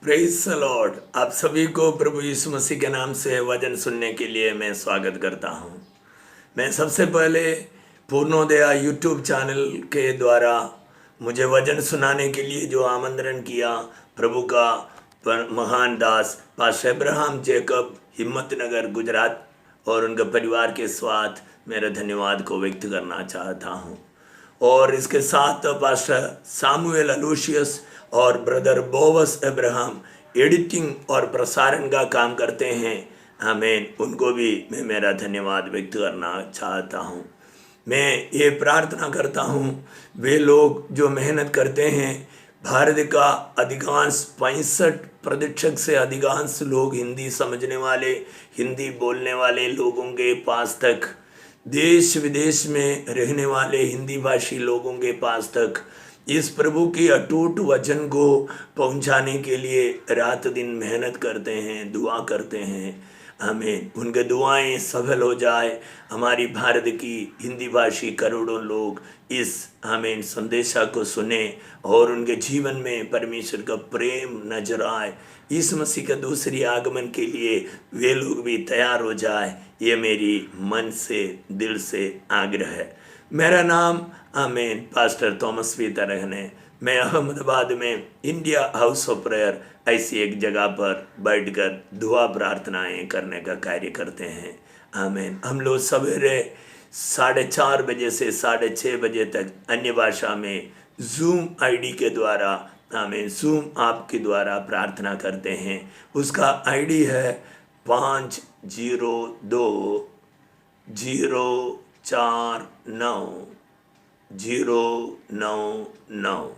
Praise the Lord. आप सभी को प्रभु यीशु मसीह के नाम से वचन सुनने के लिए मैं स्वागत करता हूं। मैं सबसे पहले पूर्णोदया यूट्यूब चैनल के द्वारा मुझे वचन सुनाने के लिए जो आमंत्रण किया प्रभु का महान दास pastor Abraham Jacob Himmatnagar Gujarat और उनके परिवार के साथ मेरे धन्यवाद को व्यक्त करना चाहता हूं। और इसके साथ पास्टर सामुएल अलोशियस और ब्रदर बोवस अब्राहम एडिटिंग और प्रसारण का काम करते हैं। आमीन। उनको भी मैं मेरा धन्यवाद व्यक्त करना चाहता हूँ। मैं ये प्रार्थना करता हूँ वे लोग जो मेहनत करते हैं, भारत का अधिकांश 65% से अधिकांश लोग हिंदी समझने वाले, हिंदी बोलने वाले लोगों के पास तक, देश विदेश में रहने वाले हिंदी भाषी लोगों के पास तक इस प्रभु की अटूट वचन को पहुंचाने के लिए रात दिन मेहनत करते हैं, दुआ करते हैं। हमें उनके दुआएं सफल हो जाए। हमारी भारत की हिंदी भाषी करोड़ों लोग इस हमें संदेशा को सुने और उनके जीवन में परमेश्वर का प्रेम नजर आए। इस मसीह का दूसरी आगमन के लिए वे लोग भी तैयार हो जाए, ये मेरी मन से दिल से आग्रह है। मेरा नाम आमीन पास्टर थॉमस पीटर है। मैं अहमदाबाद में इंडिया हाउस ऑफ प्रेयर ऐसी एक जगह पर बैठकर दुआ प्रार्थनाएं करने का कार्य करते हैं। आमीन। हम लोग सवेरे 4:30 बजे से 6:30 बजे तक अन्य भाषा में जूम आईडी के द्वारा, आमीन, जूम ऐप के द्वारा प्रार्थना करते हैं। उसका आईडी है 502-049-099।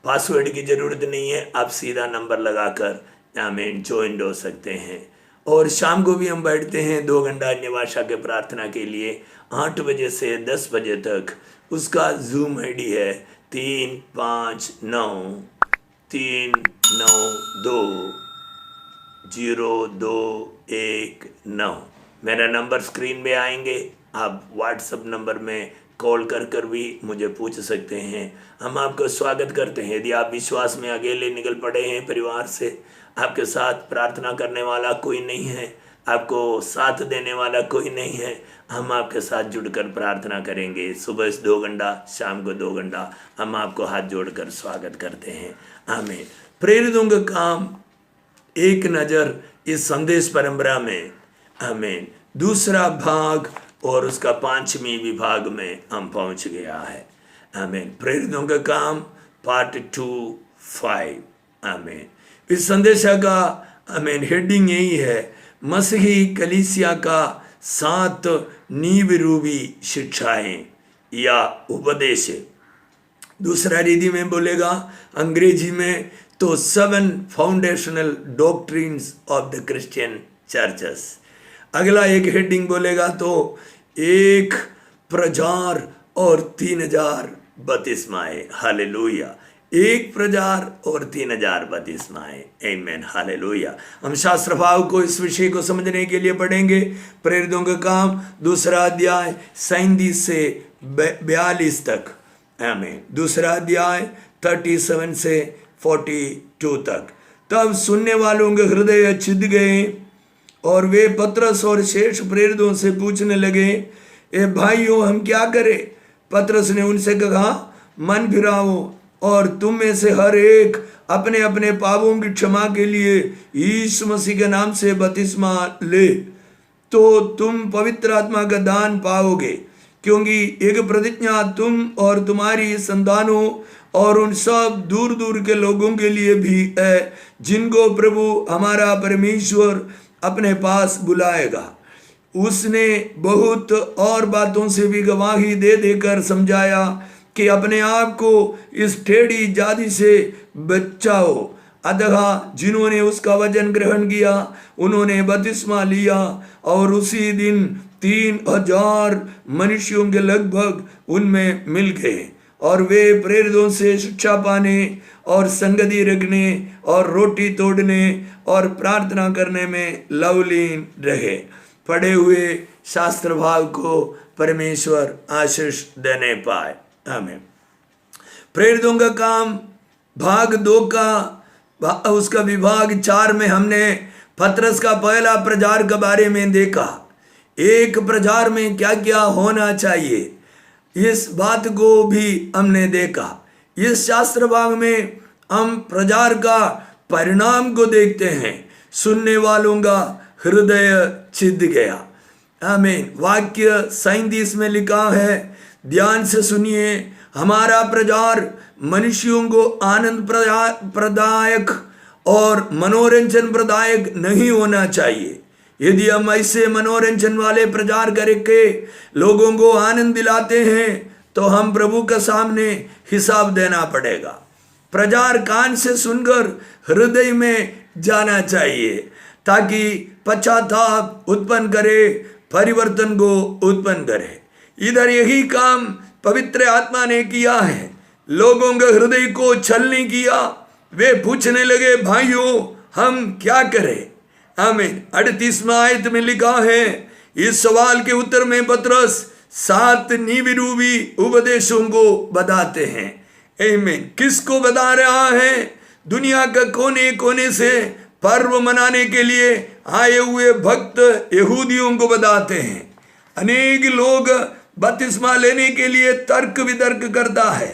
पासवर्ड की ज़रूरत नहीं है, आप सीधा नंबर लगाकर आमीन ज्वाइन हो सकते हैं। और शाम को भी हम बैठते हैं 2 घंटा अन्य भाषा के प्रार्थना के लिए 8 बजे से 10 बजे तक। उसका जूम आईडी है 359-392-0219। मेरा नंबर स्क्रीन में आएंगे, आप व्हाट्सएप नंबर में कॉल कर भी मुझे पूछ सकते हैं। हम आपका स्वागत करते हैं। यदि आप विश्वास में अकेले निकल पड़े हैं, परिवार से आपके साथ प्रार्थना करने वाला कोई नहीं है, आपको साथ देने वाला कोई नहीं है, हम आपके साथ जुड़कर प्रार्थना करेंगे। सुबह 2 घंटा, शाम को 2 घंटा हम आपको हाथ जोड़कर स्वागत करते हैं। आमीन। प्रेरितों का काम, एक नज़र इस संदेश परंपरा में, आमीन, दूसरा भाग और उसका 5वीं विभाग में हम पहुंच गया है। आमीन। प्रेरितों का काम पार्ट 2-5। आमीन। इस संदेशा का आमीन हेडिंग यही है, मसीही कलीसिया का 7 नींव-रूपी शिक्षाएं या उपदेश। दूसरा रीति में बोलेगा अंग्रेजी में तो 7 foundational doctrines of the Christian churches. अगला एक हेडिंग बोलेगा तो 1 प्रचार और 3000 बपतिस्माएं। हालेलुया। 1 प्रचार और 3000 बपतिस्माएं। आमीन। हालेलुया। हम शास्त्र भाव को, इस विषय को समझने के लिए पढ़ेंगे। प्रेरितों का काम 2 अध्याय 37 से 42 तक। आमीन। 2 अध्याय 37 से 42 तक। तब सुनने वालों के हृदय छिद गए और वे पतरस और शेष प्रेरितों से पूछने लगे, ए भाइयों, हम क्या करें? पतरस ने उनसे कहा, मन फिराओ और तुम में से हर एक अपने अपने पापों की क्षमा के लिए यीशु मसीह के नाम से बपतिस्मा ले, तो तुम पवित्र आत्मा का दान पाओगे। क्योंकि एक प्रतिज्ञा तुम और तुम्हारी संतानों और उन सब दूर दूर के लोगों के लिए भी है, जिनको प्रभु हमारा परमेश्वर अपने पास बुलाएगा। उसने बहुत और बातों से भी गवाही दे देकर समझाया कि अपने आप को इस टेढ़ी जाति से बचाओ। अतः जिन्होंने उसका वचन ग्रहण किया उन्होंने बपतिस्मा लिया और उसी दिन 3000 मनुष्यों के लगभग उनमें मिल गए। और वे प्रेरितों से शिक्षा पाने और संगति रखने और रोटी तोड़ने और प्रार्थना करने में लवलीन रहे। पढ़े हुए शास्त्र भाव को परमेश्वर आशीष देने पाए। आमीन। प्रेरितों का काम भाग 2 का उसका विभाग 4 में हमने पतरस का पहला प्रचार के बारे में देखा। एक प्रचार में क्या क्या होना चाहिए, इस बात को भी हमने देखा। इस शास्त्र भाग में हम प्रचार का परिणाम को देखते हैं। सुनने वालों का हृदय छिद गया। आमीन। वाक्य 37 में लिखा है, ध्यान से सुनिए, हमारा प्रचार मनुष्यों को आनंद प्रदायक और मनोरंजन प्रदायक नहीं होना चाहिए। यदि हम ऐसे मनोरंजन वाले प्रचार करके लोगों को आनंद दिलाते हैं तो हम प्रभु के सामने हिसाब देना पड़ेगा। प्रचार कान से सुनकर हृदय में जाना चाहिए ताकि पश्चाताप उत्पन्न करे, परिवर्तन को उत्पन्न करे। इधर यही काम पवित्र आत्मा ने किया है। लोगों के हृदय को छलनी किया। वे पूछने लगे, भाइयों हम क्या करें? आमीन। 38वां आयत में लिखा है, इस सवाल के उत्तर में पतरस 7 निविरूपी उपदेशों को बताते हैं। आमीन। किसको बता रहा है? दुनिया के कोने कोने से पर्व मनाने के लिए आए हुए भक्त यहूदियों को बताते हैं। अनेक लोग बपतिस्मा लेने के लिए तर्क वितर्क करता है।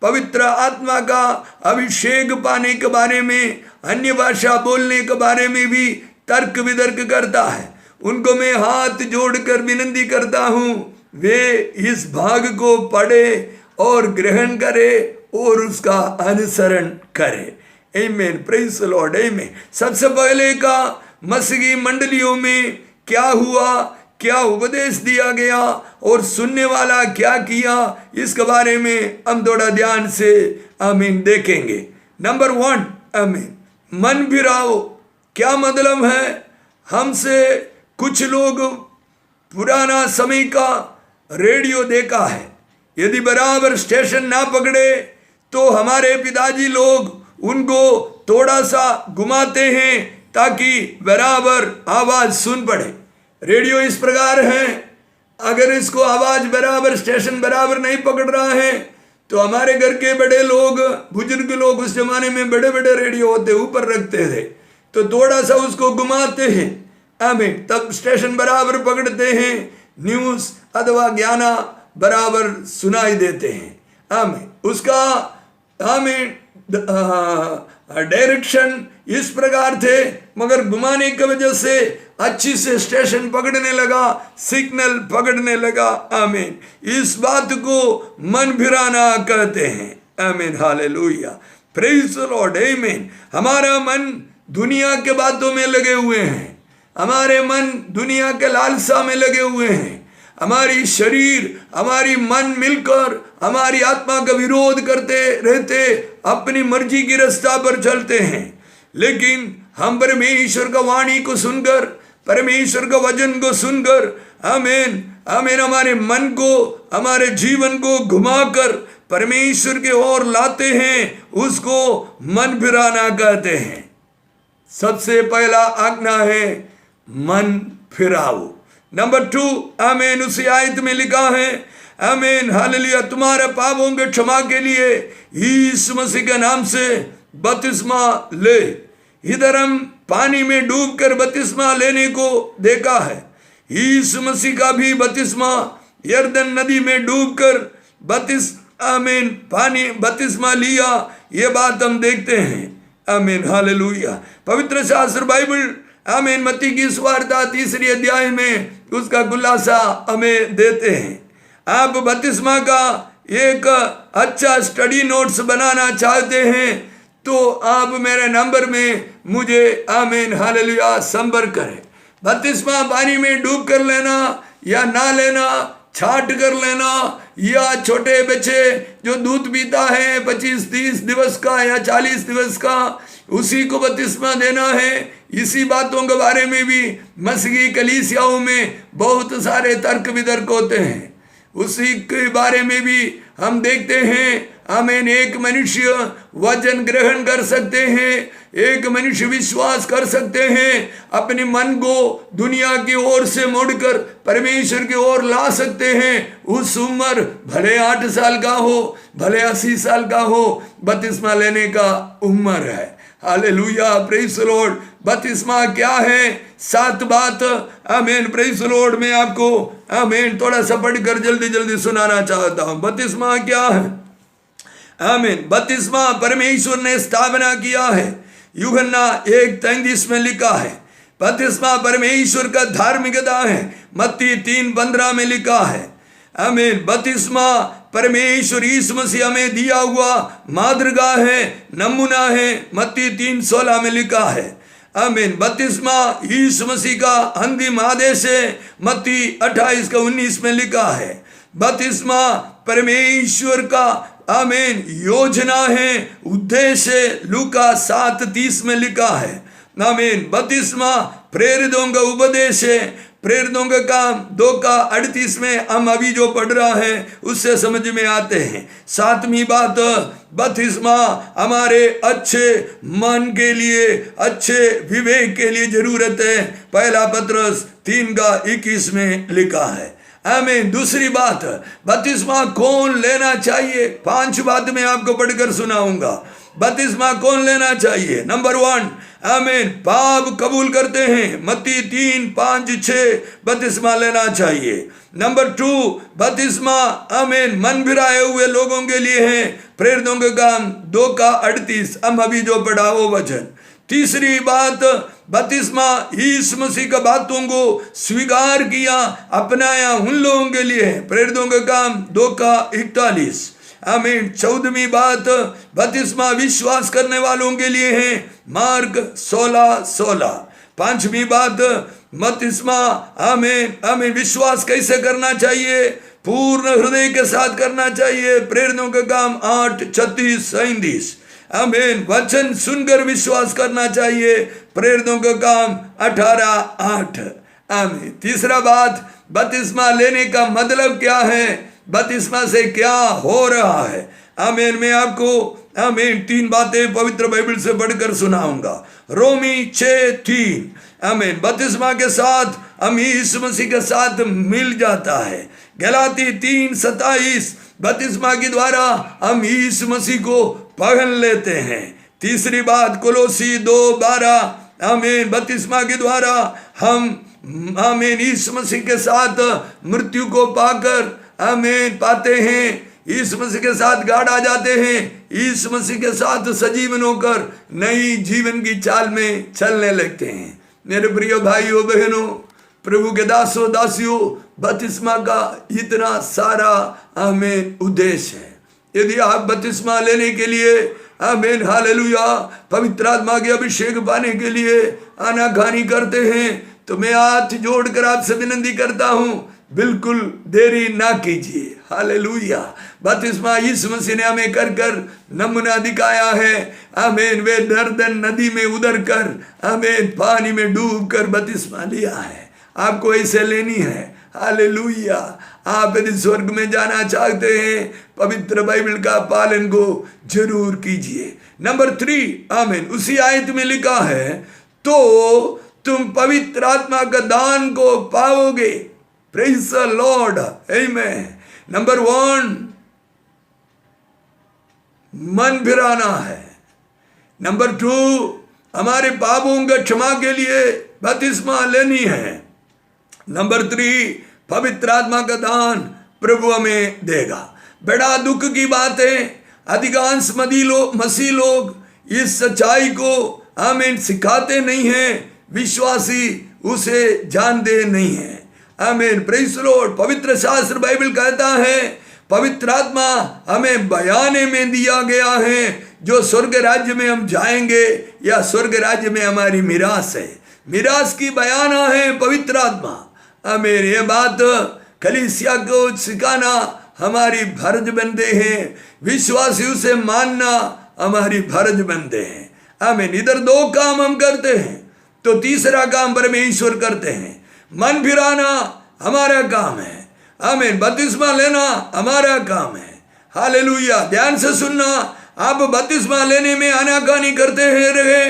पवित्र आत्मा का अभिषेक पाने के बारे में, अन्य भाषा बोलने के बारे में भी तर्क वितर्क करता है। उनको मैं हाथ जोड़कर विनती करता हूँ, वे इस भाग को पढ़े और ग्रहण करे और उसका अनुसरण करे। आमीन। Praise the Lord. आमीन। सबसे पहले का मसीही मंडलियों में क्या हुआ, क्या उपदेश दिया गया और सुनने वाला क्या किया, इसके बारे में हम थोड़ा ध्यान से आमीन देखेंगे। नंबर 1, आमीन, मन फिराओ। क्या मतलब है? हमसे कुछ लोग पुराना समय का रेडियो देखा है, यदि बराबर स्टेशन ना पकड़े तो हमारे पिताजी लोग उनको थोड़ा सा घुमाते हैं ताकि बराबर आवाज सुन पड़े। रेडियो इस प्रकार है, अगर इसको आवाज बराबर स्टेशन बराबर नहीं पकड़ रहा है तो हमारे घर के बड़े लोग, बुजुर्ग लोग उस जमाने में बड़े बड़े रेडियो होते ऊपर रखते थे, तो थोड़ा सा उसको घुमाते हैं, आमीन, तब स्टेशन बराबर पकड़ते हैं, न्यूज अथवा ज्ञाना बराबर सुनाई देते हैं। आमीन। उसका आमीन डायरेक्शन इस प्रकार थे, मगर घुमाने की वजह से अच्छी से स्टेशन पकड़ने लगा, सिग्नल पकड़ने लगा। आमीन। इस बात को मन फिराना कहते हैं। आमीन। हालेलुया। Praise the Lord. आमीन। हमारा मन दुनिया के बातों में लगे हुए हैं, हमारे मन दुनिया के लालसा में लगे हुए हैं। हमारी शरीर, हमारी मन मिलकर हमारी आत्मा का विरोध करते रहते, अपनी मर्जी की रास्ता पर चलते हैं। लेकिन हम परमेश्वर का वाणी को सुनकर, परमेश्वर का वचन को सुनकर, आमीन आमीन, हमारे मन को, हमारे जीवन को घुमाकर परमेश्वर के ओर लाते हैं, उसको मन फिराना कहते हैं। सबसे पहला आज्ञा है मन फिराओ। नंबर 2, आमीन, उसी आयत में लिखा है, आमीन, हालेलुया, तुम्हारे पापों के क्षमा के लिए यीशु मसीह के नाम से बपतिस्मा ले। इधर हम पानी में डूबकर बपतिस्मा लेने को देखा है। यीशु मसीह का भी बपतिस्मा यरदन नदी में डूबकर आमीन पानी बपतिस्मा लिया, ये बात हम देखते हैं। आमीन। हालेलुया। पवित्र शास्त्र बाइबल आमीन मत्ती की सुवार्ता 3 अध्याय में उसका खुलासा हमें देते हैं। आप बपतिस्मा का एक अच्छा स्टडी नोट्स बनाना चाहते हैं तो आप मेरे नंबर में मुझे आमीन हालेलुया संपर्क करें। बपतिस्मा पानी में डूब कर लेना या ना लेना, छाट कर लेना, या छोटे बच्चे जो दूध पीता है 25-30 दिवस का या 40 दिवस का, उसी को बपतिस्मा देना है। इसी बातों के बारे में भी मसीही कलीसियाओं में बहुत सारे तर्क वितर्क होते हैं। उसी के बारे में भी हम देखते हैं। आमीन। एक मनुष्य वचन ग्रहण कर सकते हैं, एक मनुष्य विश्वास कर सकते हैं, अपने मन को दुनिया की ओर से मोड़कर परमेश्वर की ओर ला सकते हैं। उस उम्र भले 8 साल का हो, भले 80 साल का हो, बपतिस्मा लेने का उम्र है। Hallelujah, praise the Lord. बपतिस्मा क्या है? 7 बात, आमीन, प्रेज द लॉर्ड। मैं आपको आमीन थोड़ा सा पढ़कर जल्दी जल्दी सुनाना चाहता हूं। बपतिस्मा क्या है? आमीन, बपतिस्मा परमेश्वर ने स्थापना किया है। यूहन्ना 1:33 में लिखा है। बपतिस्मा परमेश्वर का धार्मिकता है। मत्ती 3:15 में लिखा है। आमीन, बपतिस्मा परमेश्वर यीशु मसीह हमें दिया हुआ मार्गा है, नमूना है। मत्ती 3:16 में लिखा है। आमीन, बपतिस्मा यीशु मसीह का अंतिम आदेश है। मत्ती 28:19 में लिखा है। बपतिस्मा परमेश्वर का आमीन योजना है, उद्देश्य। लूका 7:30 में लिखा है। आमीन, बपतिस्मा प्रेरितों का उपदेश है। प्रेरितों का काम 2:38 में हम अभी जो पढ़ रहा है उससे समझ में आते हैं। 7वीं बात, बपतिस्मा हमारे अच्छे मन के लिए, अच्छे विवेक के लिए जरूरत है। पहला पत्रस 3:21 में लिखा है। आमीन। दूसरी बात, बपतिस्मा कौन लेना चाहिए? 5 बात मैं आपको पढ़कर सुनाऊंगा। बपतिस्मा कौन लेना चाहिए? नंबर 1, आमीन, पाप कबूल करते हैं। मत्ती 3:5-6 बपतिस्मा लेना चाहिए। नंबर 2, बपतिस्मा आमीन मन फिराए हुए लोगों के लिए है। प्रेरितों के काम 2:38 हम अभी जो पढ़ा वो वचन। तीसरी बात, बपतिस्मा यीशु मसीह का बातों को स्वीकार किया, अपनाया उन लोगों के लिए है। प्रेरितों के काम 2:41। आमीन। 14वीं बात, बपतिस्मा विश्वास करने वालों के लिए है। मार्क 16:16। 5वीं बात, बपतिस्मा आमीन आमीन विश्वास कैसे करना चाहिए? पूर्ण हृदय के साथ करना चाहिए। प्रेरितों के काम 8:36-37। आमीन। वचन सुनकर विश्वास करना चाहिए। प्रेरितों का काम 18:8। आमीन। तीसरा बात, बपतिस्मा लेने का मतलब क्या है? बपतिस्मा से क्या हो रहा है? आमीन। मैं आपको आमीन 3 बातें पवित्र बाइबल से पढ़कर सुनाऊंगा। रोमी 6:3। आमीन। बपतिस्मा के साथ हम यीशु मसीह के साथ मिल जाता है। गलाती 3:27। बपतिस्मा के द्वारा हम यीशु मसीह को पहन लेते हैं। तीसरी बात, कोलोसी 2:12। आमीन। बपतिस्मा के द्वारा हम आमीन यीशु मसीह के साथ मृत्यु को पाकर आमीन पाते हैं। यीशु मसीह के साथ गाड़ा जाते हैं। यीशु मसीह के साथ सजीवन होकर नई जीवन की चाल में चलने लगते हैं। मेरे प्रिय भाइयों बहनों, प्रभु के दासों दासियों, बपतिस्मा का इतना सारा आमीन उद्देश्य है। यदि आप बपतिस्मा लेने के लिए आमीन हालेलुया पवित्र आत्मा के अभिषेक पाने के लिए आनाकानी करते हैं तो मैं हाथ जोड़कर आपसे विनती करता हूं, बिल्कुल देरी ना कीजिए। हालेलुया। बपतिस्मा यीशु मसीह ने हमें कर कर नमूना दिखाया है। आमीन। वे नर्दन नदी में उतर कर आमीन पानी में डूब कर बपतिस्मा लिया है। आपको ऐसे लेनी है। हालेलुया। आप यदि स्वर्ग में जाना चाहते हैं, पवित्र बाइबल का पालन को जरूर कीजिए। नंबर 3, आमीन, उसी आयत में लिखा है, तो तुम पवित्र आत्मा का दान को पाओगे। प्रेज द लॉर्ड, आमीन। नंबर 1, मन फिराना है। नंबर 2, हमारे पापों का क्षमा के लिए बपतिस्मा लेनी है। नंबर 3, पवित्र आत्मा का दान प्रभु हमें देगा। बड़ा दुख की बात है, अधिकांश मसीह लोग इस सच्चाई को आमीन सिखाते नहीं हैं। विश्वासी उसे जानते नहीं हैं। आमीन। Praise the Lord. पवित्र शास्त्र बाइबल कहता है, पवित्र आत्मा हमें बयाने में दिया गया है जो स्वर्ग राज्य में हम जाएंगे या स्वर्ग राज्य में हमारी मिरास है। मिरास की बयाना है पवित्र आत्मा। आमीन। ये बात कलीसिया को सिखाना हमारी फर्ज बनते हैं। विश्वासी उसे मानना हमारी फर्ज बनते हैं। आमीन। इधर 2 काम हम करते हैं तो तीसरा काम परमेश्वर करते हैं। मन फिराना हमारा काम है। आमीन। बपतिस्मा लेना हमारा काम है। हालेलुया। ध्यान से सुनना, आप बपतिस्मा लेने में आनाकानी करते हैं रहे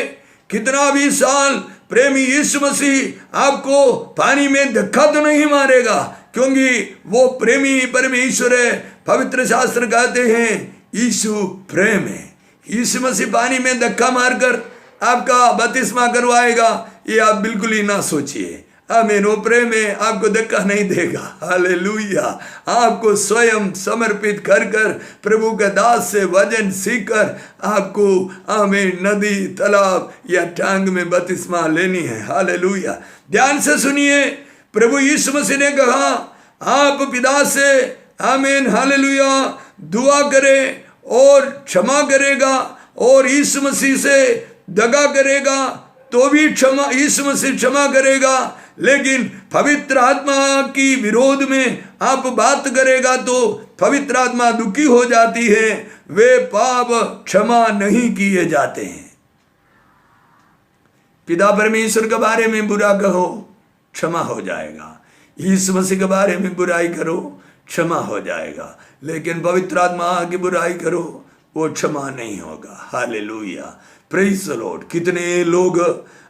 कितना भी साल, प्रेमी यीशु मसीह आपको पानी में धक्का तो नहीं मारेगा, क्योंकि वो प्रेमी परमेश्वर है। पवित्र शास्त्र कहते हैं यीशु प्रेम है। यीशु मसीह पानी में धक्का मारकर आपका बपतिस्मा करवाएगा, ये आप बिल्कुल ही ना सोचिए। आमीन। वो प्रेम में आपको धक्का नहीं देगा। हालेलुया। आपको स्वयं समर्पित कर कर प्रभु के दास से वचन सीखकर आपको आमीन नदी, तालाब या टांग में बपतिस्मा लेनी है। हालेलुया। ध्यान से सुनिए, प्रभु यीशु मसीह ने कहा आप पिता से आमीन हालेलुया दुआ करें और क्षमा करेगा, और यीशु मसीह से दगा करेगा तो भी क्षमा, यीशु मसीह क्षमा करेगा। लेकिन पवित्र आत्मा की विरोध में आप बात करेगा तो पवित्र आत्मा दुखी हो जाती है, वे पाप क्षमा नहीं किए जाते हैं। पिता परमेश्वर के बारे में बुरा कहो, क्षमा हो जाएगा। यीशु मसीह के बारे में बुराई करो, क्षमा हो जाएगा। लेकिन पवित्र आत्मा की बुराई करो, वो क्षमा नहीं होगा। हालेलुया। Praise the Lord. कितने लोग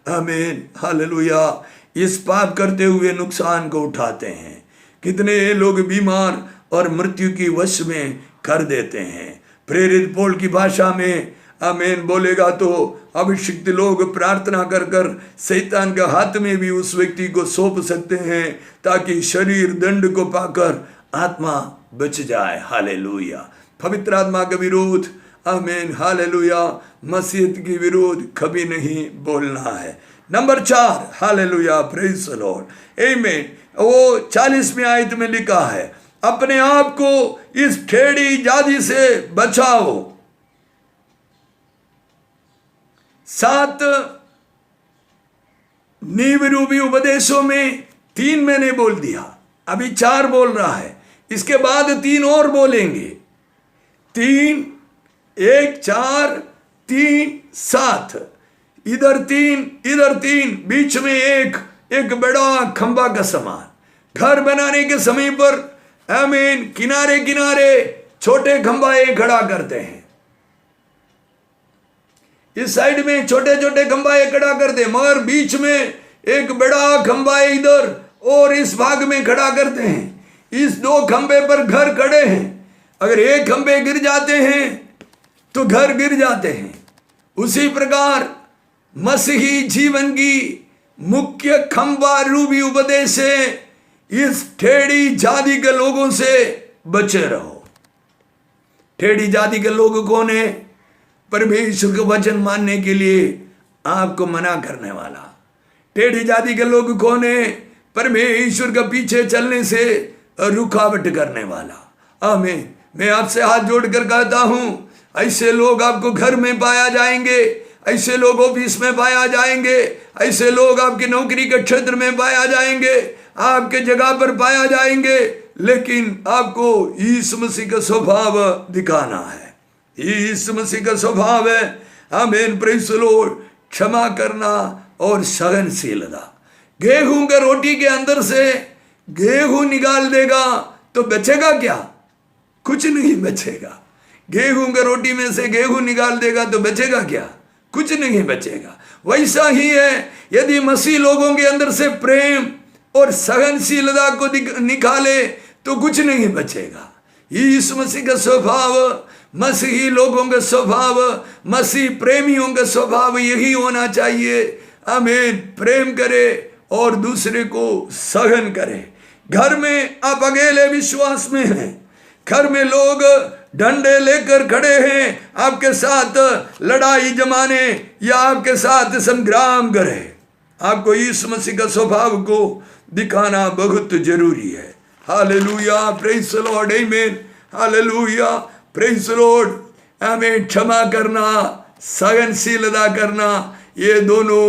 आमीन हालेलुया इस पाप करते हुए नुकसान को उठाते हैं। कितने लोग बीमार और मृत्यु की वश में कर देते हैं। प्रेरित पौल की भाषा में आमीन बोलेगा तो अभिषिक्त लोग प्रार्थना कर कर शैतान के हाथ में भी उस व्यक्ति को सौंप सकते हैं, ताकि शरीर दंड को पाकर आत्मा बच जाए। हालेलुया। पवित्र आत्मा का विरोध आमीन हालेलुया मसीहत की विरोध कभी नहीं बोलना है। Number 4 hallelujah praise the Lord आमीन। वो 40वें आयत में लिखा है, अपने आप को इस टेढ़ी जाति से बचाओ। 7 नींव रूपी उपदेशों में 3 मैंने बोल दिया, अभी 4 बोल रहा है, इसके बाद 3 और बोलेंगे। 3 1 4 3 7, इधर 3 बीच में एक बड़ा खंबा का समान। घर बनाने के समय पर आमीन किनारे किनारे छोटे खंबाए खड़ा करते हैं। इस साइड में छोटे छोटे खंबाए खड़ा करते हैं, मगर बीच में एक बड़ा खंबाए इधर और इस भाग में खड़ा करते हैं। इस 2 खंबे पर घर खड़े हैं। अगर एक खंबे गिर जाते हैं तो घर गिर जाते हैं। उसी प्रकार मसीही जीवन की मुख्य खंबा रूपी उपदेश है, इस टेढ़ी जाति के लोगों से बचे रहो। टेढ़ी जाति के लोग कौन है? परमेश्वर के वचन मानने के लिए आपको मना करने वाला। टेढ़ी जाति के लोग कौन है? परमेश्वर के पीछे चलने से रुकावट करने वाला। आमीन। मैं आपसे हाथ जोड़कर कहता हूं, ऐसे लोग आपको घर में पाया जाएंगे, ऐसे लोग ऑफिस में पाया जाएंगे, ऐसे लोग आपकी नौकरी के क्षेत्र में पाया जाएंगे, आपके जगह पर पाया जाएंगे। लेकिन आपको यीशु मसीह का स्वभाव दिखाना है। यीशु मसीह का स्वभाव है आमीन प्रेज़ द लॉर्ड क्षमा करना और सहनशीलता। गेहूं के रोटी के अंदर से गेहूं निकाल देगा तो बचेगा क्या? कुछ नहीं बचेगा। गेहूं के रोटी में से गेहूं निकाल देगा तो बचेगा क्या? कुछ नहीं बचेगा। वैसा ही है, यदि मसीह लोगों के अंदर से प्रेम और सहनशीलता को निकाले तो कुछ नहीं बचेगा। यीशु मसीह का स्वभाव, मसीही लोगों का स्वभाव, मसीह प्रेमियों का स्वभाव यही होना चाहिए। आमीन। प्रेम करे और दूसरे को सहन करे। घर में आप अकेले विश्वास में हैं, घर में लोग डंडे लेकर खड़े हैं आपके साथ लड़ाई जमाने या आपके साथ संग्राम करे, आपको यीशु मसीह का स्वभाव को दिखाना बहुत जरूरी है। हालेलुया प्रेज़ द लॉर्ड आमीन। हालेलुया प्रेज़ द लॉर्ड आमीन। क्षमा करना, सहनशीलता करना, ये दोनों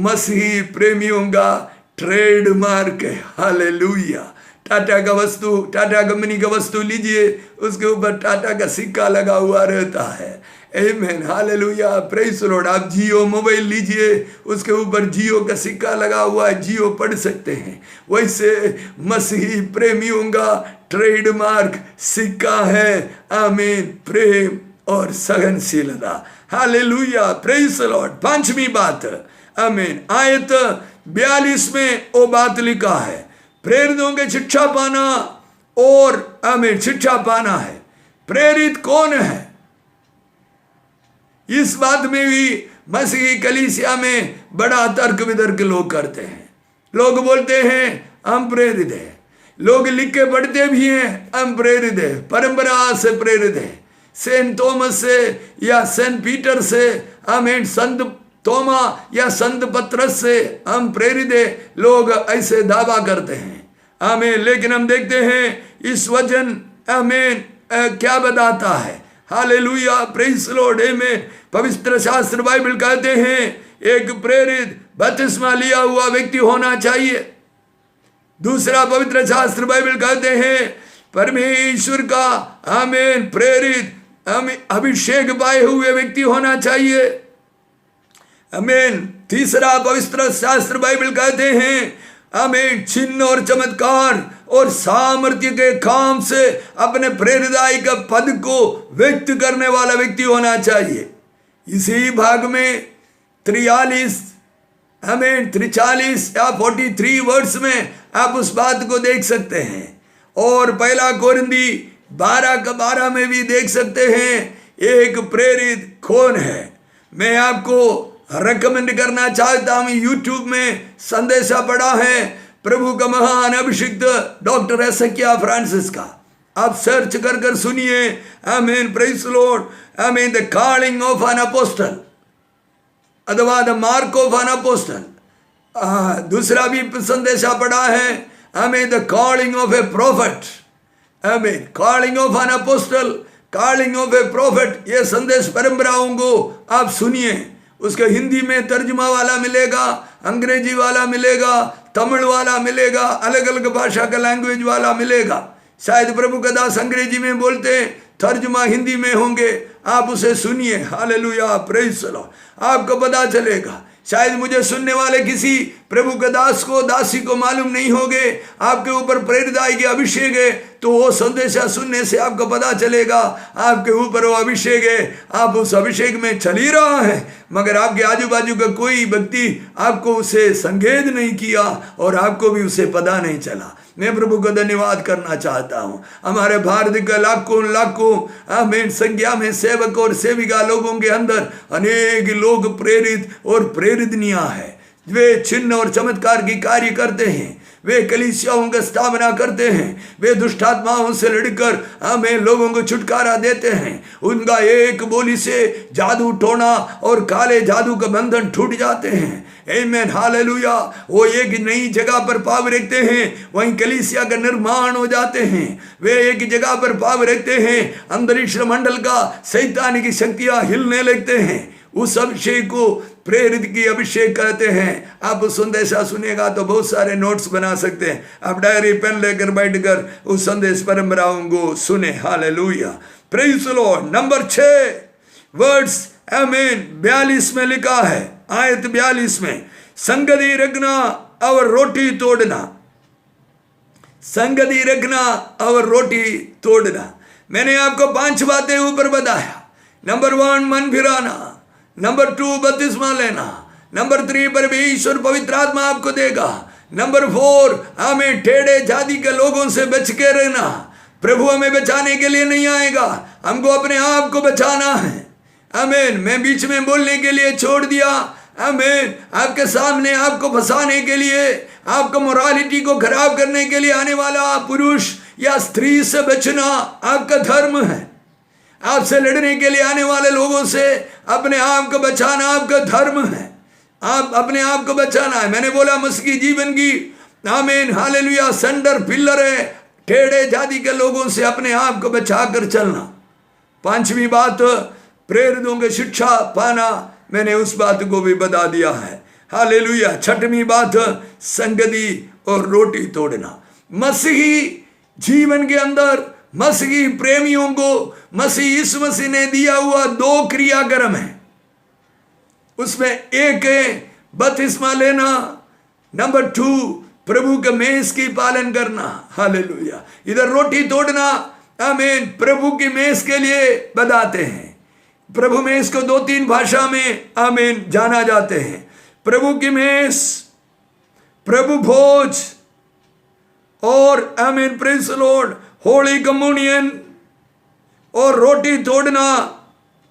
मसीही प्रेमियों का ट्रेडमार्क है। हालेलुया। टाटा का वस्तु, टाटा कंपनी का वस्तु लीजिए, उसके ऊपर टाटा का सिक्का लगा हुआ रहता है। आमीन। Hallelujah praise the Lord. आप जियो मोबाइल लीजिए, उसके ऊपर जियो का सिक्का लगा हुआ है, जियो पढ़ सकते हैं। वैसे मसीही प्रेमियों का ट्रेडमार्क सिक्का है आमीन प्रेम और सहनशीलता। Hallelujah praise the Lord. 5वीं बात आमीन आयत 42 में वो बात लिखा है, प्रेरितों के शिक्षा पाना और आमीन शिक्षा पाना है। प्रेरित कौन है? इस बात में भी मसीही कलीसिया में बड़ा तर्क वितर्क लोग करते हैं। लोग बोलते हैं हम प्रेरित हैं, लोग लिख के पढ़ते भी हैं हम प्रेरित है, परंपरा से प्रेरित है, सेंट थॉमस से या सेंट पीटर से, आमीन, संत तोमा या संत पत्रस से हम प्रेरित है, लोग ऐसे दावा करते हैं, आमीन। लेकिन हम देखते हैं इस वचन, आमीन, क्या बताता है, हालेलुया, प्रेज़ लॉर्ड, आमीन। पवित्र शास्त्र बाइबल कहते हैं एक प्रेरित बपतिस्मा लिया हुआ व्यक्ति होना चाहिए। दूसरा पवित्र शास्त्र बाइबल कहते हैं परमेश्वर का, आमीन, प्रेरित, अभिषेक पाए हुए व्यक्ति होना चाहिए, आमीन। तीसरा पवित्र शास्त्र बाइबल कहते हैं, आमीन, चिन्ह और चमत्कार और सामर्थ्य के काम से अपने प्रेरिताई का पद को व्यक्त करने वाला व्यक्ति होना चाहिए। इसी भाग में 43, आमीन, 43 या 43 वर्ष में आप उस बात को देख सकते हैं। और पहला कोरिन्थी 12:12 में भी देख सकते हैं एक प्रेरित कौन है। मैं आपको रेकमेंड करना चाहता हूं, यूट्यूब में संदेशा पड़ा है प्रभु का महान अभिषिक्त डॉक्टर एसेकिया फ्रांसिस का, आप सर्च कर सुनिए, आमीन, प्रेज़ लॉर्ड, आमीन, the calling of an apostle अथवा the mark of an apostle. दूसरा भी संदेशा पड़ा है, आमीन, the calling of a prophet, आमीन, calling of an apostle, calling of a prophet. ये संदेश परंपराओं को आप सुनिए, उसके हिंदी में तर्जुमा वाला मिलेगा, अंग्रेजी वाला मिलेगा, तमिल वाला मिलेगा, अलग अलग भाषा का लैंग्वेज वाला मिलेगा। शायद प्रभु का दास अंग्रेजी में बोलते हैं, तर्जुमा हिंदी में होंगे, आप उसे सुनिए, हालेलुया, प्रेज़ द लॉर्ड, आपको पता चलेगा। शायद मुझे सुनने वाले किसी प्रभु के दास को, दासी को मालूम नहीं होगे आपके ऊपर प्रेरिताई के अभिषेक है, तो वो संदेशा सुनने से आपको पता चलेगा आपके ऊपर वो अभिषेक है, आप उस अभिषेक में चल ही रहा है, मगर आपके आजू बाजू का कोई व्यक्ति आपको उसे संकेत नहीं किया और आपको भी उसे पता नहीं चला। मैं प्रभु को धन्यवाद करना चाहता हूँ। हमारे भारत के लाखों आमीन संख्या में सेवक और सेविका लोगों के अंदर अनेक लोग प्रेरित और प्रेरितनियां हैं। वे चिन्ह और चमत्कार की कार्य करते हैं, वे कलीसियाओं की स्थापना करते हैं, वे दुष्टात्माओं से लड़कर हमें लोगों को छुटकारा देते हैं। उनका एक बोली से जादू टोना और काले जादू का बंधन टूट जाते हैं। आमीन, हालेलुया। वो एक नई जगह पर पाव रखते हैं, वहीं कलीसिया का निर्माण हो जाते हैं। वे एक जगह पर पाव रखते हैं, अंतरिक्ष मंडल का शैतान की शक्तियां हिलने लगते हैं। उस अभिषेक को प्रेरित की अभिषेक कहते हैं। आप उस संदेशा सुनेगा तो बहुत सारे नोट्स बना सकते हैं, आप डायरी पेन लेकर बैठकर उस संदेश परंपराओं को सुने, hallelujah, praise the Lord. Number 6 words, आमीन, 42 में लिखा है, आयत 42 में, संगति रखना और रोटी तोड़ना, संगति रखना और रोटी तोड़ना। मैंने आपको 5 बातें ऊपर बताया। नंबर 1 मन फिराना, नंबर 2 बपतिस्मा लेना, नंबर 3 परमेश्वर पवित्र आत्मा आपको देगा, नंबर 4 हमें टेढ़े जाति के लोगों से बच के रहना। प्रभु हमें बचाने के लिए नहीं आएगा, हमको अपने आप को बचाना है। आमीन। मैं बीच में बोलने के लिए छोड़ दिया, आमीन, आपके सामने आपको फंसाने के लिए, आपको मोरालिटी को खराब करने के लिए आने वाला पुरुष या स्त्री से बचना आपका धर्म है। आपसे लड़ने के लिए आने वाले लोगों से अपने आप को बचाना आपका धर्म है। आप अपने आप को बचाना है। मैंने बोला मसीही जीवन की, आमीन, हालेलुया, सेंटर पिलर है टेढ़े जाति के लोगों से अपने आप को बचा कर चलना। 5वीं बात, प्रेरितों की शिक्षा पाना, मैंने उस बात को भी बता दिया है, हालेलुया। 6वीं बात, संगति और रोटी तोड़ना। मसीही जीवन के अंदर मसीही प्रेमियों को यीशु मसीह ने दिया हुआ 2 क्रियाक्रम है। उसमें एक है बपतिस्मा लेना, नंबर 2 प्रभु के मेज की पालन करना, हालेलुया। इधर रोटी तोड़ना, आमीन, प्रभु की मेज के लिए बताते हैं। प्रभु मेज को 2-3 भाषा में, आमीन, जाना जाते हैं। प्रभु की मेज, प्रभु भोज और, आमीन, praise the Lord, holy communion और रोटी तोड़ना।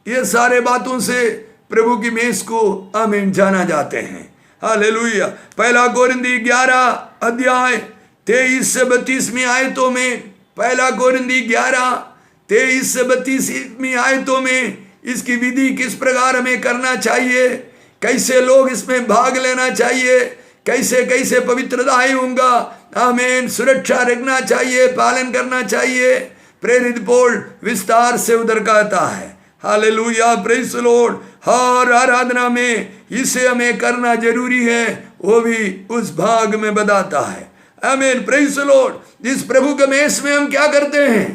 ये सारे बातों से प्रभु की मेज को आमीन जाना जाते हैं। हालेलुया। पहला कोरिन्थी 11 अध्याय 23 से 32 आयतों में, पहला कोरिन्थी 11 23 से 32 आयतों में इसकी विधि किस प्रकार हमें करना चाहिए, कैसे लोग इसमें भाग लेना चाहिए, कैसे कैसे पवित्रताएं होगा, आमीन, सुरक्षा रखना चाहिए, पालन करना चाहिए। प्रेरित पौल विस्तार से उधर कहता है। Hallelujah, praise the Lord. हर आराधना में इसे हमें करना जरूरी है, वो भी उस भाग में बताता है। आमीन, प्रेज़ द लॉर्ड। इस प्रभु के मेष में हम क्या करते हैं?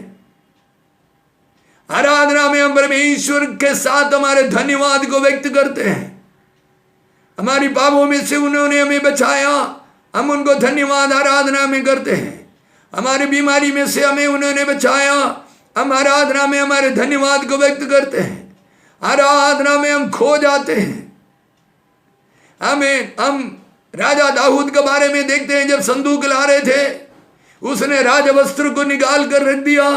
आराधना में हम परमेश्वर के साथ हमारे धन्यवाद को व्यक्त करते हैं। हमारी पापों में से उन्होंने हमें बचाया, हम उनको धन्यवाद आराधना में करते हैं। हमारी बीमारी में से हमें उन्होंने बचाया, हम आराधना में हमारे धन्यवाद को व्यक्त करते हैं। आराधना में हम खो जाते हैं। हम राजा दाऊद के बारे में देखते हैं, जब संदूक ला रहे थे उसने राज वस्त्र को निकाल कर रख दिया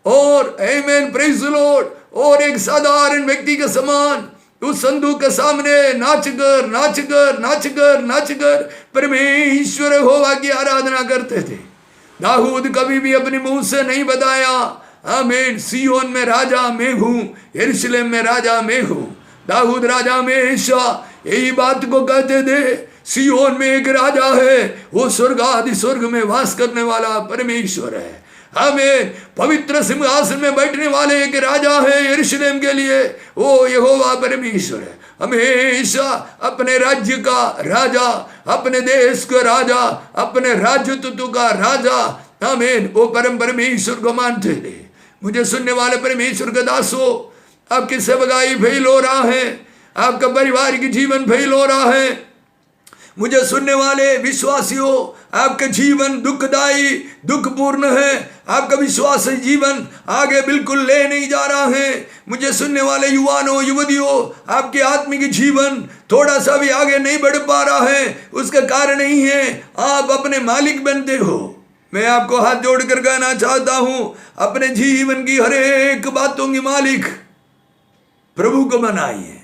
और आमीन, प्रेज़ द लॉर्ड, और एक साधारण व्यक्ति के समान उस संदूक के सामने नाच कर परमेश्वर यहोवा की आराधना करते थे। दाऊद कभी भी अपने मुंह से नहीं बताया, आमीन, सिय्योन में राजा मैं हूं, यरूशलेम में राजा मैं हूं। दाऊद राजा में हमेशा यही बात को कहते थे, सिय्योन में एक राजा है, वो स्वर्ग आदि स्वर्ग में वास करने वाला परमेश्वर है। हमें पवित्र सिंहासन में बैठने वाले एक राजा है यरूशलेम के लिए, वो यहोवा परमेश्वर है। हमेशा अपने राज्य का राजा, अपने देश का राजा, अपने राज्यत्व का राजा, आमीन, वो परम परमेश्वर को मानते थे। मुझे सुनने वाले परमेश्वर के दासों, आपकी सेवकाई फेल हो रहा है, आपका पारिवारिक जीवन फेल हो रहा है। मुझे सुनने वाले विश्वासियों, आपका जीवन दुखदायी, दुखपूर्ण है, आपका विश्वास जीवन आगे बिल्कुल ले नहीं जा रहा है। मुझे सुनने वाले युवानों, युवतियों, आपके आत्मिक जीवन थोड़ा सा भी आगे नहीं बढ़ पा रहा है। उसका कारण नहीं है आप अपने मालिक बनते हो। मैं आपको हाथ जोड़कर कहना चाहता हूं, अपने जीवन की हर एक बातों की मालिक प्रभु को बनाइए,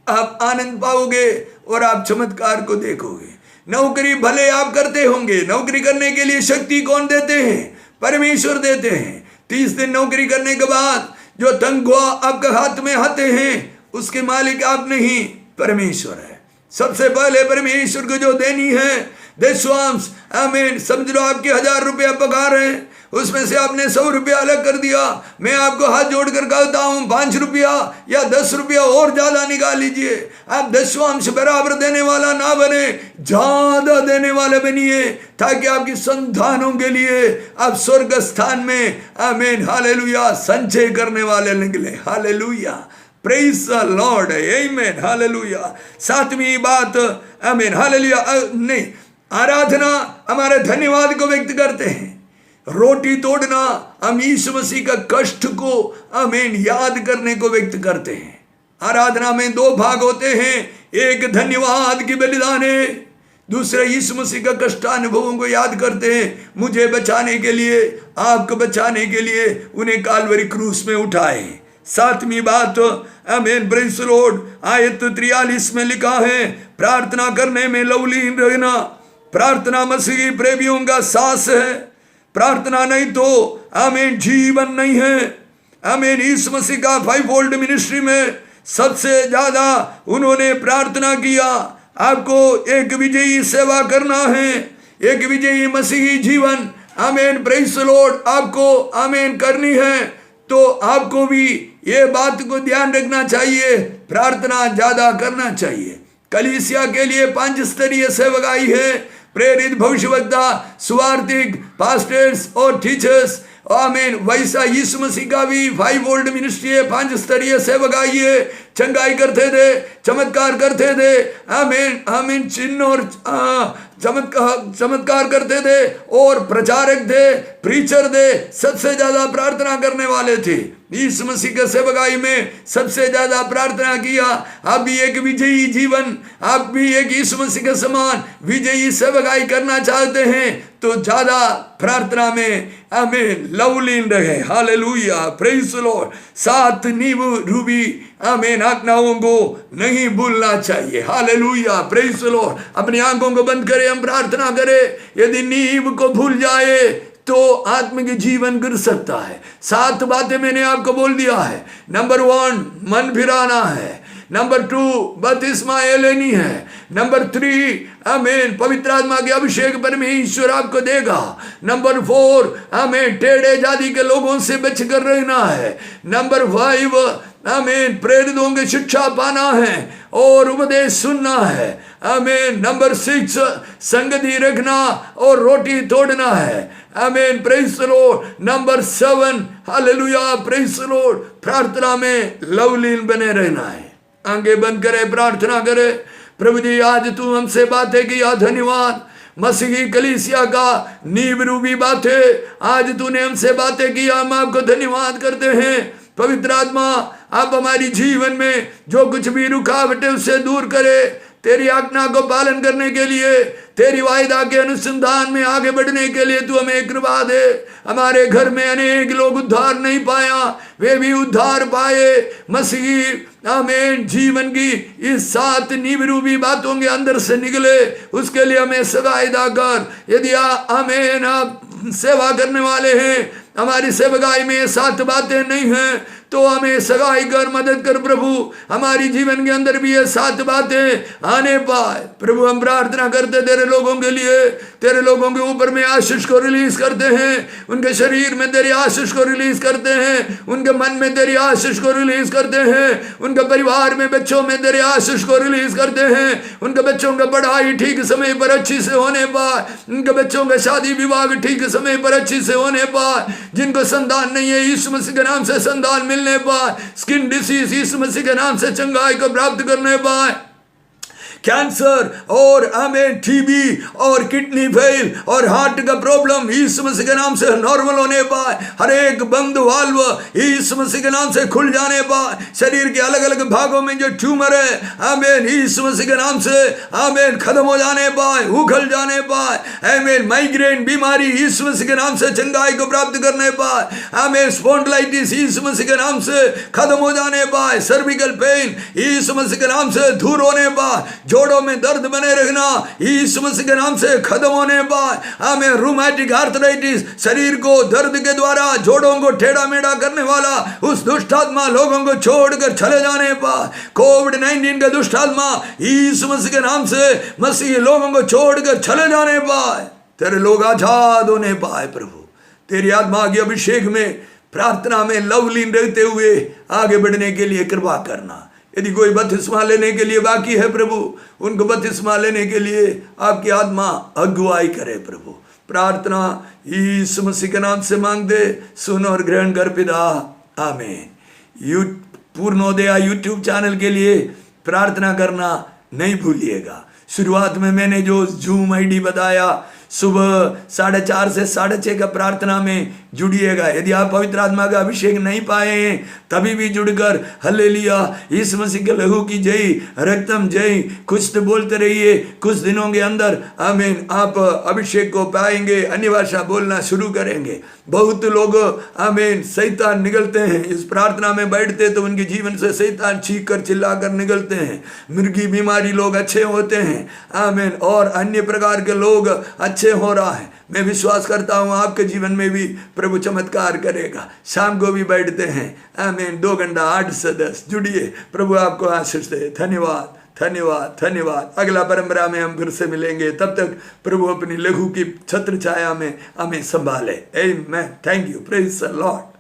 आप आनंद पाओगे और आप चमत्कार को देखोगे। नौकरी भले आप करते होंगे, नौकरी करने के लिए शक्ति कौन देते हैं? परमेश्वर देते हैं। 30 दिन नौकरी करने के बाद जो तनख्वाह आपके हाथ में आते हैं, उसके मालिक आप नहीं, परमेश्वर है। सबसे पहले परमेश्वर को जो देनी है दशवांश, आमीन, समझ लो आपके 1000 रुपया पगार है, उसमें से आपने 100 रुपया अलग कर दिया। मैं आपको हाथ जोड़कर कहता हूं, 5 रुपया या 10 रुपया और ज्यादा निकाल लीजिए। आप दशवांश बराबर देने वाला ना बने, ज्यादा देने वाले बनिए, ताकि आपकी संतानों के लिए आप स्वर्ग स्थान में, आमीन, हालेलुया, संचय करने वाले निकले। हालेलुया, प्रेज द लॉर्ड, आमीन, हालेलुया। 7वीं बात, आमीन, हालेलुया, नहीं, आराधना हमारे धन्यवाद को व्यक्त करते हैं। रोटी तोड़ना हम यीशु मसीह का कष्ट को, आमीन, याद करने को व्यक्त करते हैं। आराधना में 2 भाग होते हैं, एक धन्यवाद की बलिदान है, दूसरा यीशु मसीह का कष्टानुभवों को याद करते हैं। मुझे बचाने के लिए, आपको बचाने के लिए उन्हें काल्वरी क्रूस में उठाए। 7वीं बात, आमीन, प्रेज़ द लॉर्ड, आयत 43 में लिखा है, प्रार्थना करने में लवलीन रहना। प्रार्थना मसीही प्रेमियों का सास है। प्रार्थना नहीं तो, आमीन, जीवन नहीं है। आमीन, यीशु मसीह का 5-fold मिनिस्ट्री में सबसे ज्यादा उन्होंने प्रार्थना किया। आपको एक विजयी सेवा करना है, एक विजयी मसीही जीवन, आमीन, प्रेज़ द लॉर्ड, आपको, आमीन, करनी है, तो आपको भी ये बात को ध्यान रखना चाहिए, प्रार्थना ज्यादा करना चाहिए। कलीसिया के लिए 5 स्तरीय सेवकाई है, प्रेरित, भविष्यवक्ता, सुवार्तिक, पास्टर्स और टीचर्स। आमीन, वैसा यीशु मसीह का भी 5-fold मिनिस्ट्री है, 5 स्तरीय सेवकाई है। चंगाई करते थे, चमत्कार करते थे, आमीन, आमीन, चिन्ह और चमत्कार करते थे और प्रचारक थे, प्रीचर थे, सबसे ज्यादा प्रार्थना करने वाले थे। यीशु मसीह के सेवकाई में सबसे ज्यादा प्रार्थना किया। आप भी एक विजयी जीवन, आप भी एक यीशु मसीह के समान विजयी सेवकाई करना चाहते हैं तो ज्यादा प्रार्थना में आमीन लवलीन रहे। Hallelujah, praise the Lord. 7 नींव रूबी आमीन आज्ञाओं को नहीं भूलना चाहिए। Hallelujah, praise the Lord. अपनी आंखों को बंद करें, हम प्रार्थना करें। यदि नींव को भूल जाए तो आत्मिक जीवन गिर सकता है। 7 बातें मैंने आपको बोल दिया है। नंबर 1 मन फिराना है। नंबर 2 बपतिस्मा लेनी है। नंबर 3 आमीन पवित्र आत्मा के अभिषेक परमेश्वर आपको देगा। नंबर 4 आमीन टेढ़े जाति के लोगों से बच कर रहना है। नंबर 5 आमीन प्रेरितों की शिक्षा पाना है और उपदेश सुनना है। आमीन। नंबर 6 संगति रखना और रोटी तोड़ना है। आमीन, praise the Lord. Number 7 hallelujah, praise the Lord, प्रार्थना में लवलीन बने रहना है। आंखें बंद करे, प्रार्थना करे। प्रभु जी, आज तू हमसे बातें किया, धन्यवाद। मसीही कलीसिया का नींव रूबी बातें आज तूने हमसे बातें किया, हम आपको धन्यवाद करते हैं। पवित्र आत्मा, आप हमारी जीवन में जो कुछ भी रुकावटें उससे दूर करे। तेरी आज्ञा को पालन करने के लिए, तेरी वायदा के अनुसंधान में आगे बढ़ने के लिए तू हमें कृपा दे। हमारे घर में अनेक लोग उद्धार नहीं पाया, वे भी उद्धार पाए। मसीह आमीन जीवन की इस 7 नींव रूबी बातों के अंदर से निकले, उसके लिए हमें सहायता कर। यदि आमीन आप सेवा करने वाले हैं, हमारी सेवकाई में 7 बातें नहीं हैं तो हमें सगाई कर, मदद कर प्रभु। हमारी जीवन के अंदर भी ये 7 बातें आने पाए प्रभु। हम प्रार्थना करते तेरे लोगों के लिए, तेरे लोगों के ऊपर में आशीष को रिलीज करते हैं। उनके शरीर में तेरी आशीष को रिलीज करते हैं, उनके मन में तेरी आशीष को रिलीज करते हैं, उनके परिवार में बच्चों में तेरी आशीष को रिलीज करते हैं। उनके बच्चों का पढ़ाई ठीक समय पर अच्छी से होने पाए, उनके बच्चों का शादी विवाह ठीक समय पर अच्छी से होने पाए। जिनको संतान नहीं है, यीशु मसीह के नाम से संतान मिलने पाए। स्किन डिसीज यीशु मसीह के नाम से चंगाई को प्राप्त करने पाए। कैंसर और आमीन टीबी और किडनी फेल और हार्ट का प्रॉब्लम यीशु मसीह के नाम से नॉर्मल होने पाए। हर एक बंद वाल्व यीशु मसीह के नाम से खुल जाने पाए। शरीर के अलग अलग भागों में जो ट्यूमर है आमीन यीशु मसीह के नाम से आमीन खत्म हो जाने पाए, उखल जाने पाए। आमीन माइग्रेन बीमारी यीशु मसीह के नाम से चंगाई को प्राप्त करने पाए। आमीन स्पॉन्डिलाइटिस यीशु मसीह के नाम से खत्म हो जाने पाए। सर्विकल पेन यीशु मसीह के नाम से दूर होने पाए। जोड़ों में दर्द बने रहना यीशु मसीह के नाम से खत्म होने पाए। आमीन रूमेटिक आर्थराइटिस शरीर को दर्द के द्वारा जोड़ों को टेढ़ा मेढ़ा करने वाला उस दुष्ट आत्मा लोगों को छोड़कर चले जाने पाए। कोविड-19 का दुष्ट आत्मा यीशु मसीह के नाम से मसीह लोगों को छोड़कर चले जाने पाए। तेरे लोग आजाद होने पाए प्रभु। तेरी आत्मा के अभिषेक में प्रार्थना में लवलीन रहते हुए आगे बढ़ने के लिए कृपा करना। यदि कोई बपतिस्मा लेने के लिए बाकी है प्रभु, उनको बपतिस्मा लेने के लिए आपकी आत्मा अगुवाई करे प्रभु। प्रार्थना यीशु मसीह के नाम से मांग दे, सुन और ग्रहण कर पिता, आमीन। पूर्णोदया यूट्यूब चैनल के लिए प्रार्थना करना नहीं भूलिएगा। शुरुआत में मैंने जो जूम आईडी बताया, सुबह 4:30 से 6:30 का प्रार्थना में जुड़िएगा। यदि आप पवित्र आत्मा का अभिषेक नहीं पाए हैं तभी भी जुड़कर हल्लेलुया यीशु मसीह के लहू की जय, रक्तम जय कुछ तो बोलते रहिए। कुछ दिनों के अंदर आमीन आप अभिषेक को पाएंगे, अन्य भाषा बोलना शुरू करेंगे। बहुत लोग आमीन शैतान निकलते हैं, इस प्रार्थना में बैठते तो उनके जीवन से शैतान चीख कर चिल्ला कर निकलते हैं। मिर्गी बीमारी लोग अच्छे होते हैं आमीन, और अन्य प्रकार के लोग अच्छे हो रहा है। मैं विश्वास करता हूँ आपके जीवन में भी प्रभु चमत्कार करेगा। शाम को भी बैठते हैं आमीन 2 घंटा 8 से 10 जुड़िए। प्रभु आपको आशीष दे। धन्यवाद धन्यवाद धन्यवाद। अगला परंपरा में हम फिर से मिलेंगे। तब तक प्रभु अपनी लहू की छत्र छाया में हमें संभाले। आमीन। Thank you. Praise the Lord.